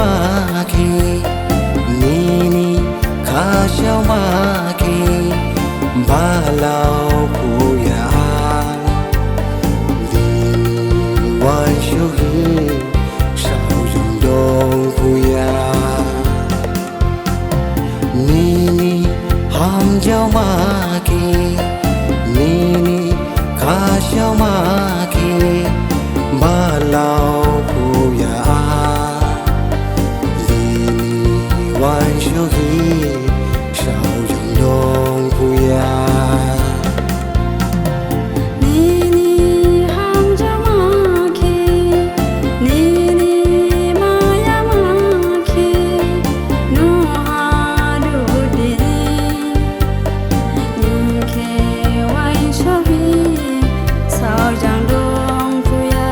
Hamjaomakhe, Nini Hamjaomakhe, Balau Puya, Dini Wan Shuhi, Sao Yung Dong Puya, Nini Hamjaomakhe, Nini Hamjaomakhe, Balau Puya, Dini Wan Shuhi, Sao Yung Dong Puya. Nini Hamjaomakhe, Nini Hamjaomakhe, no hadudini, Ninke Wan Shuhi, Sao Yung Dong Puya.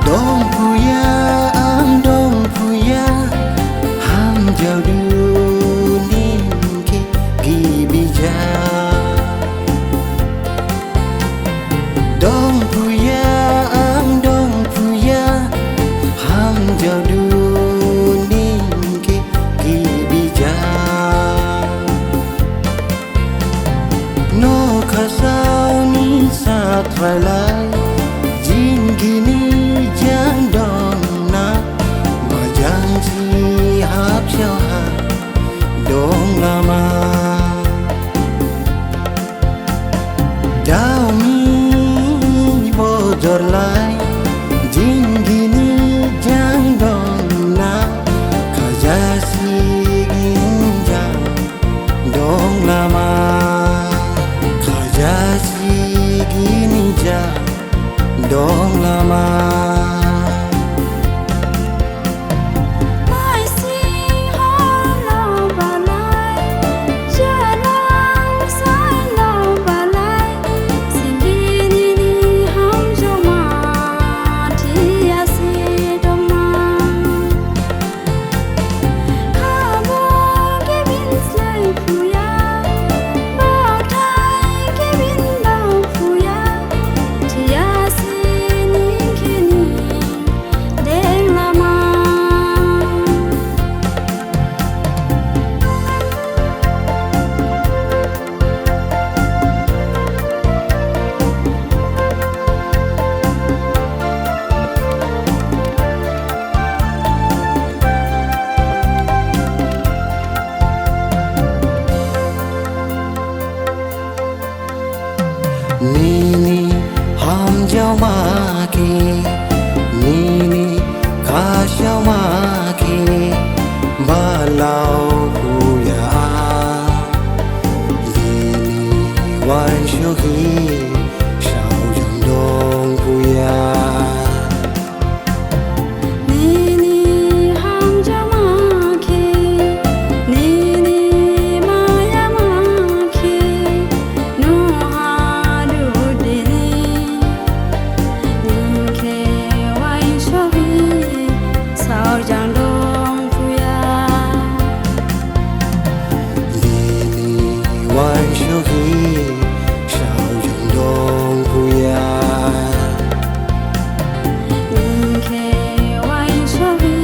Dong Puya, Dong Puya, Hamjaoduninke Gibija. Dong Puya, Hamjaoduninke Gibija. No khasau ni satralai, jin gini jang dong na, ma jang si hap xiao ha, dong lama. Dao mi bo jor lai, jin gini jang dong na, khaja si gin jang dong lama. Khaja si gini jang dong lama. Mai sing hon lao ba lai, ja lang sai lao ba lai, sin Nini Hamjaomakhe ya si dong ma. Kha bo ke bin slai puya, ba thai ke bin lao puya, ya si ninke ni deng lama. Nini Hamjaomakhe, Nini Hamjaomakhe, Balau Puya, Dini Wan Shuhi, Sao Yung Dong Puya. Nini Hamjaomakhe, Nini Hamjaomakhe, no hadudini, Ninke Wan Shuhi, Sao Yung Dong Puya. Dini Wan Shuhi, Sao Yung Dong Puya. Ninke Wan Shuhi,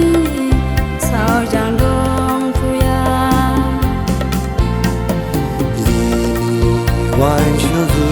Sao Yung Dong Puya. Dini Wan Shuhi,